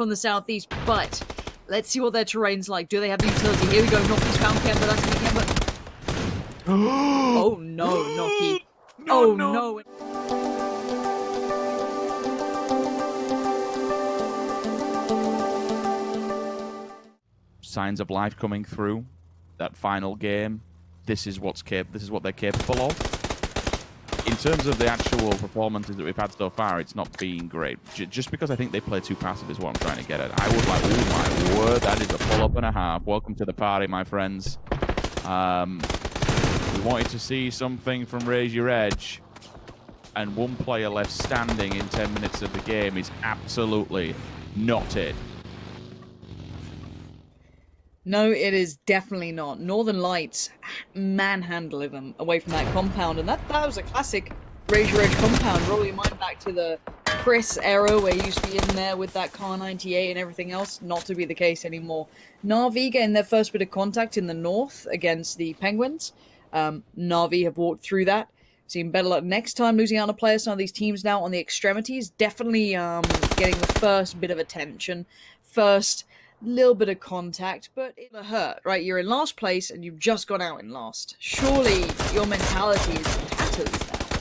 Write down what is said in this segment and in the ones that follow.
on the southeast, but let's see what their terrain's like. Do they have the utility? Here we go. Nocky's found Kemba. That's going to be Kemba. Oh no, Nocky. Oh no. Signs of life coming through. That final game. This is what they're capable of. In terms of the actual performances that we've had so far, it's not been great. Just because I think they play too passive is what I'm trying to get at. I was like, oh my word, that is a pull-up and a half. Welcome to the party, my friends. We wanted to see something from Raise Your Edge, and one player left standing in 10 minutes of the game is absolutely not it. No, it is definitely not. Northern Lights manhandling them away from that compound, and that was a classic Raise Your Edge compound. Roll your mind back to the Chris era where you used to be in there with that Car 98 and everything else. Not to be the case anymore. Na'Vi getting their first bit of contact in the north against the Penguins. Na'Vi have walked through that. Seen better luck next time losing out on a player. Some of these teams now on the extremities definitely getting the first bit of attention. First little bit of contact, but it'll hurt, right? You're in last place and you've just gone out in last. Surely your mentality is tatters now.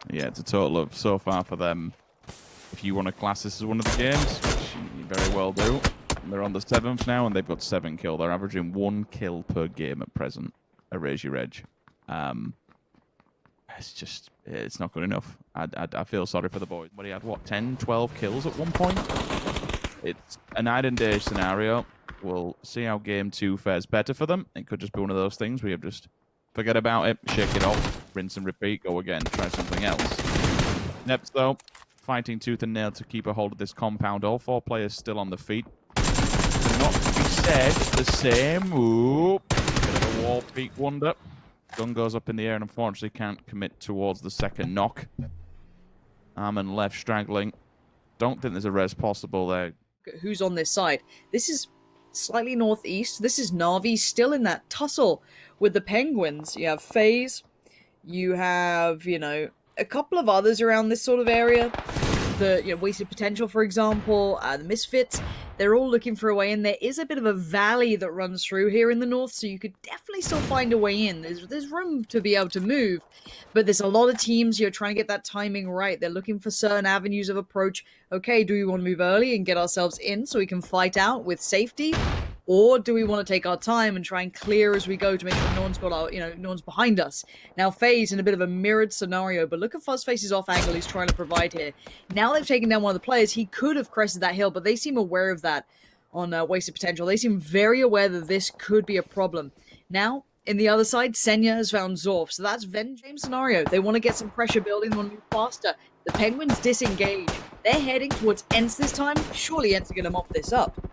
Yeah, it's a total of, so far for them, if you want to class this as one of the games, which you very well do, they're on the 7th now and they've got 7 kills. They're averaging 1 kill per game at present. Raise Your Edge. It's not good enough. I feel sorry for the boys. But he had, what, 10, 12 kills at one point? It's a night and day scenario. We'll see how game 2 fares better for them. It could just be one of those things where you just forget about it, shake it off, rinse and repeat, go again, try something else. Neps, though, fighting tooth and nail to keep a hold of this compound. All 4 players still on the feet. Not to be said, the same. Ooh, bit of a wall peak wonder. Gun goes up in the air and unfortunately can't commit towards the second knock. Arm and left straggling. Don't think there's a res possible there. Who's on this side? This is slightly northeast. This is Na'Vi still in that tussle with the Penguins. You have FaZe. You have, a couple of others around this sort of area. The Wasted Potential, for example, the Misfits. They're all looking for a way in. There is a bit of a valley that runs through here in the north, so you could definitely still find a way in. There's room to be able to move, but there's a lot of teams here trying to get that timing right. They're looking for certain avenues of approach. Okay, do we want to move early and get ourselves in so we can fight out with safety? Or do we want to take our time and try and clear as we go to make sure no one's got our, no one's behind us? Now, FaZe in a bit of a mirrored scenario, but look at Fuzzface's off angle he's trying to provide here. Now they've taken down one of the players. He could have crested that hill, but they seem aware of that on Wasted Potential. They seem very aware that this could be a problem. Now, in the other side, Senya has found Zorf, so that's Venn James scenario. They want to get some pressure building, they want to move faster. The Penguins disengage. They're heading towards Ents this time. Surely Ents are going to mop this up.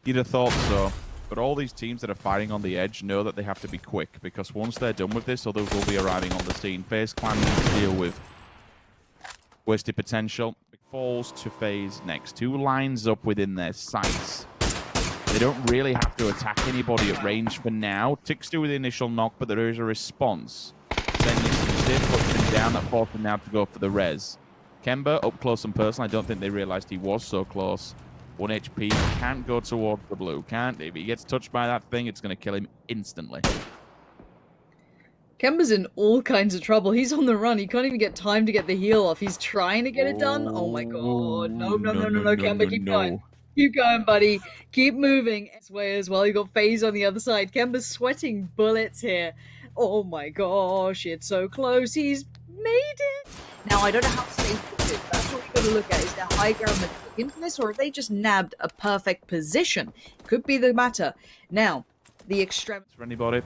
You'd have thought so, but all these teams that are fighting on the edge know that they have to be quick, because once they're done with this, others will be arriving on the scene. FaZe Clan needs to deal with Wasted Potential. It falls to FaZe next. 2 lines up within their sights. They don't really have to attack anybody at range for now. Ticks do with the initial knock, but there is a response. Then puts him down, that forced him now to go for the res. Kemba, up close and personal. I don't think they realized he was so close. 1 HP, can't go towards the blue, can't. If he gets touched by that thing, it's going to kill him instantly. Kemba's in all kinds of trouble. He's on the run. He can't even get time to get the heal off. He's trying to get it done. Oh my god. No, Kemba, keep going. Keep going, buddy. Keep moving. This way as well. You got FaZe on the other side. Kemba's sweating bullets here. Oh my gosh, it's so close. He's made it. Now, I don't know how safe this is. That's what we've got to look at. Is there high ground that's into this, or have they just nabbed a perfect position? Could be the matter. Now, the extreme... For anybody,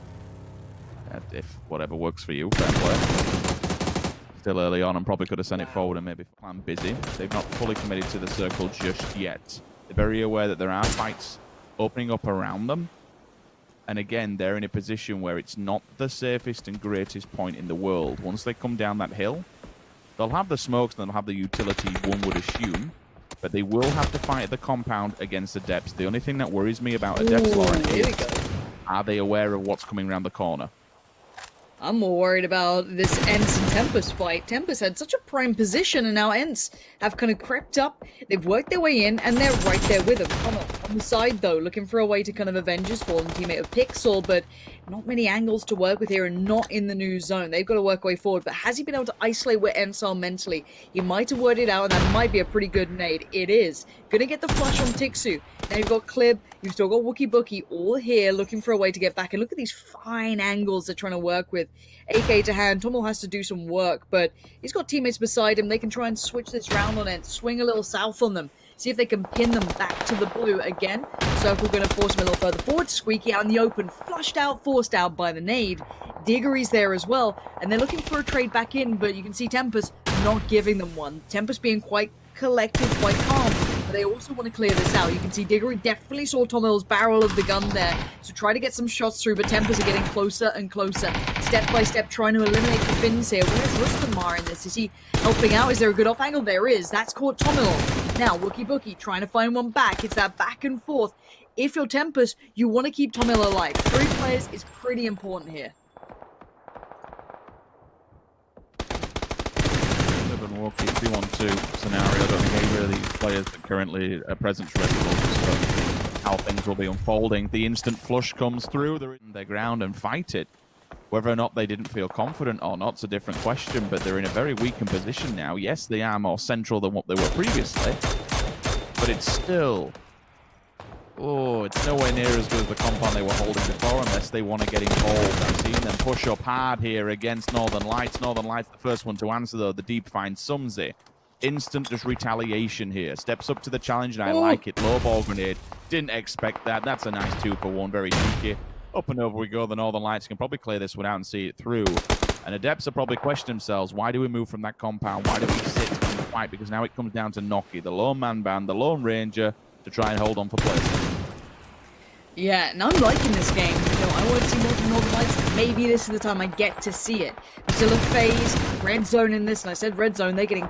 if whatever works for you, fair play. Still early on and probably could have sent it forward and maybe plan busy. They've not fully committed to the circle just yet. They're very aware that there are fights opening up around them. And again, they're in a position where it's not the safest and greatest point in the world. Once they come down that hill, they'll have the smokes and they'll have the utility, one would assume. But they will have to fight at the compound against the depths. The only thing that worries me about Adepts, Lauren, is are they aware of what's coming around the corner? I'm more worried about this Ents and Tempest fight. Tempest had such a prime position, and now Ents have kind of crept up. They've worked their way in, and they're right there with him. On the side, though, looking for a way to kind of avenge his fallen teammate of Pixel, but not many angles to work with here, and not in the new zone. They've got to work way forward, but has he been able to isolate where Ents are mentally? He might have worded out, and that might be a pretty good nade. It is. Gonna get the flush on Tixu. Now you've got Clib, you've still got Wookie Bookie, all here looking for a way to get back. And look at these fine angles they're trying to work with. AK to hand, Tommel has to do some work, but he's got teammates beside him. They can try and switch this round on it, swing a little south on them, see if they can pin them back to the blue again. Circle going to force him a little further forward. Squeaky out in the open, flushed out, forced out by the nade. Diggory's there as well, and they're looking for a trade back in, but you can see Tempest not giving them one. Tempest being quite collected, quite calm, but they also want to clear this out. You can see Diggory definitely saw Tommel's barrel of the gun there, so try to get some shots through, but Tempest are getting closer and closer, step by step, trying to eliminate the Finns here. Where's Rustamar in this? Is he helping out? Is there a good off angle? There is. That's caught Tommel. Now, Wookie Bookie trying to find one back. It's that back and forth. If you're Tempest, you want to keep Tommel alive. 3 players is pretty important here. Walkie 2-on-2 scenario. I don't think either of these players are currently present ready for how things will be unfolding. The instant flush comes through, they're in their ground and fight it. Whether or not they didn't feel confident or not's a different question, but they're in a very weakened position now. Yes, they are more central than what they were previously, but it's still... Oh, it's nowhere near as good as the compound they were holding before unless they want to get involved. I've seen them push up hard here against Northern Lights. Northern Lights, the first one to answer, though. The deep finds Sumsy. Instant just retaliation here. Steps up to the challenge, and I like it. Low ball grenade. Didn't expect that. That's a nice 2-for-1. Very cheeky. Up and over we go. The Northern Lights can probably clear this one out and see it through. And Adepts are probably questioning themselves. Why do we move from that compound? Why do we sit and fight? Because now it comes down to Noki, the lone man band, the lone ranger, to try and hold on for placement. Yeah, and I'm liking this game. You know, I want to see more from Northern Lights. Maybe this is the time I get to see it. Still a FaZe, Red Zone in this, and I said Red Zone, they're getting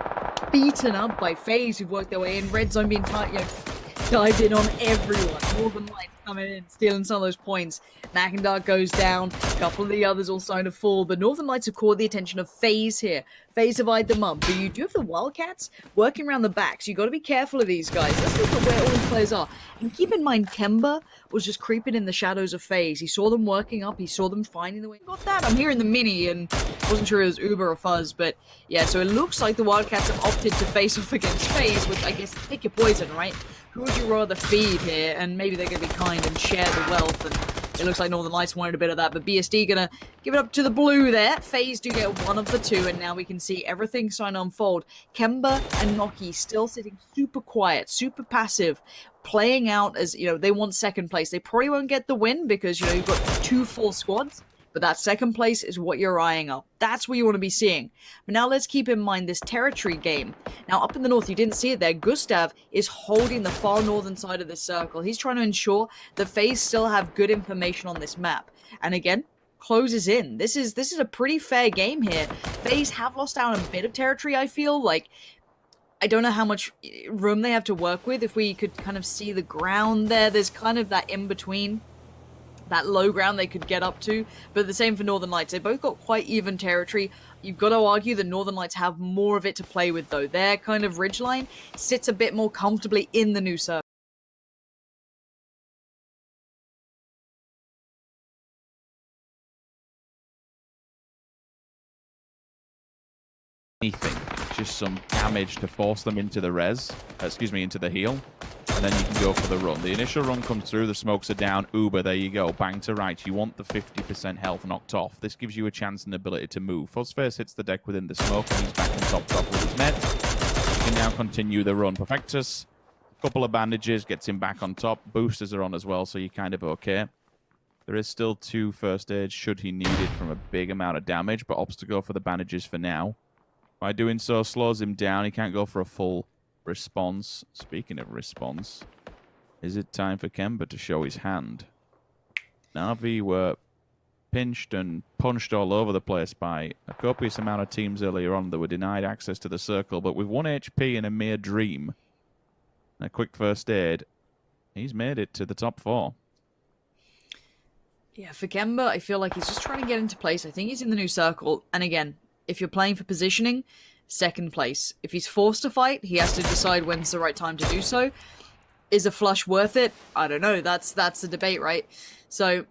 beaten up by FaZe who've worked their way in. Red Zone being dived in on everyone. Northern Lights coming in, stealing some of those points. Mackindark goes down, a couple of the others all starting to fall, but Northern Lights have caught the attention of FaZe here. FaZe divide them up, but you do have the Wildcats working around the back, so you got to be careful of these guys. Let's look at where all these players are. And keep in mind, Kemba was just creeping in the shadows of FaZe. He saw them working up, he saw them finding the way. Got that? I'm hearing the mini, and wasn't sure it was Uber or Fuzz, but yeah, so it looks like the Wildcats have opted to face off against FaZe, which I guess pick your poison, right? Who would you rather feed here? And maybe they're going to be kind and share the wealth. And it looks like Northern Lights wanted a bit of that. But BSD going to give it up to the blue there. FaZe do get one of the two. And now we can see everything starting to unfold. Kemba and Noki still sitting super quiet, super passive. Playing out as, you know, they want second place. They probably won't get the win because, you know, you've got 2 full squads. But that second place is what you're eyeing up. That's what you want to be seeing. But now let's keep in mind this territory game. Now up in the north, you didn't see it there. Gustav is holding the far northern side of the circle. He's trying to ensure that FaZe still have good information on this map. And again, closes in. This is a pretty fair game here. FaZe have lost out a bit of territory, I feel. Like, I don't know how much room they have to work with. If we could kind of see the ground there, there's kind of that in-between. That low ground they could get up to, but the same for Northern Lights. They both got quite even territory. You've got to argue the Northern Lights have more of it to play with, though. Their kind of ridgeline sits a bit more comfortably in the new circle. Anything, just some damage to force them into the into the heal. And then you can go for the run. The initial run comes through, the smokes are down. Uber, there you go. Bang to right. You want the 50% health knocked off. This gives you a chance and ability to move. Fuzzface hits the deck within the smoke, and he's back on top with his meds. You can now continue the run. Perfectus, a couple of bandages, gets him back on top. Boosters are on as well, so you're kind of okay. There is still 2 first aids should he need it from a big amount of damage, but opts to go for the bandages for now. By doing so, slows him down. He can't go for a full response. Speaking of response, is it time for Kemba to show his hand? Na'Vi were pinched and punched all over the place by a copious amount of teams earlier on that were denied access to the circle, but with 1 HP and a mere dream and a quick first aid, he's made it to the top 4. Yeah, for Kemba, I feel like he's just trying to get into place. I think he's in the new circle. And again, if you're playing for positioning, second place. If he's forced to fight, he has to decide when's the right time to do so. Is a flush worth it? I don't know. That's the debate, right? So,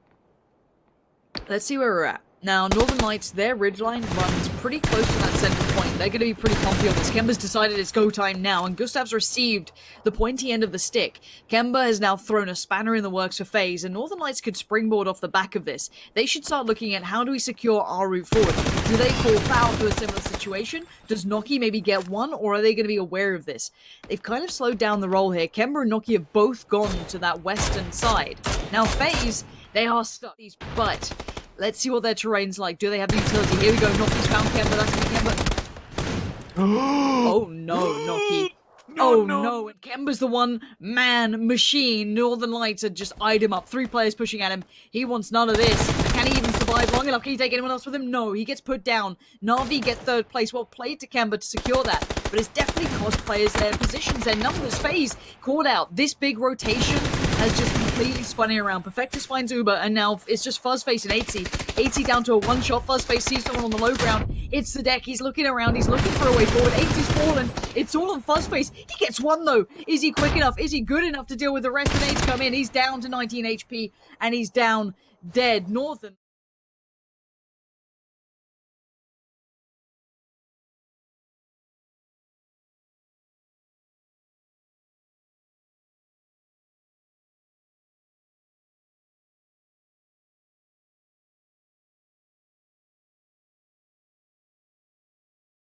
let's see where we're at. Now, Northern Lights, their ridgeline runs pretty close to that center point. They're going to be pretty comfy on this. Kemba's decided it's go time now, and Gustav's received the pointy end of the stick. Kemba has now thrown a spanner in the works for FaZe, and Northern Lights could springboard off the back of this. They should start looking at how do we secure our route forward. Do they call foul to a similar situation? Does Noki maybe get one, or are they going to be aware of this? They've kind of slowed down the roll here. Kemba and Noki have both gone to that western side. Now, FaZe, they are stuck, but let's see what their terrain's like. Do they have the utility? Here we go. Noki's found Kemba. That's going to be Kemba. Oh no, Noki. No. And Kemba's the one man machine. Northern Lights had just eyed him up. 3 players pushing at him. He wants none of this. Can he even survive long enough? Can he take anyone else with him? No, he gets put down. Na'Vi get 3rd place. Well played to Kemba to secure that. But it's definitely cost players their positions, their numbers. FaZe called out. This big rotation has just completely spun it around. Perfectus finds Uber, and now it's just Fuzzface and 80. 80 down to a one-shot. Fuzzface sees someone on the low ground. It's the deck. He's looking around. He's looking for a way forward. 80's fallen. It's all on Fuzzface. He gets one, though. Is he quick enough? Is he good enough to deal with the rest? The nades come in. He's down to 19 HP, and he's down dead. Northern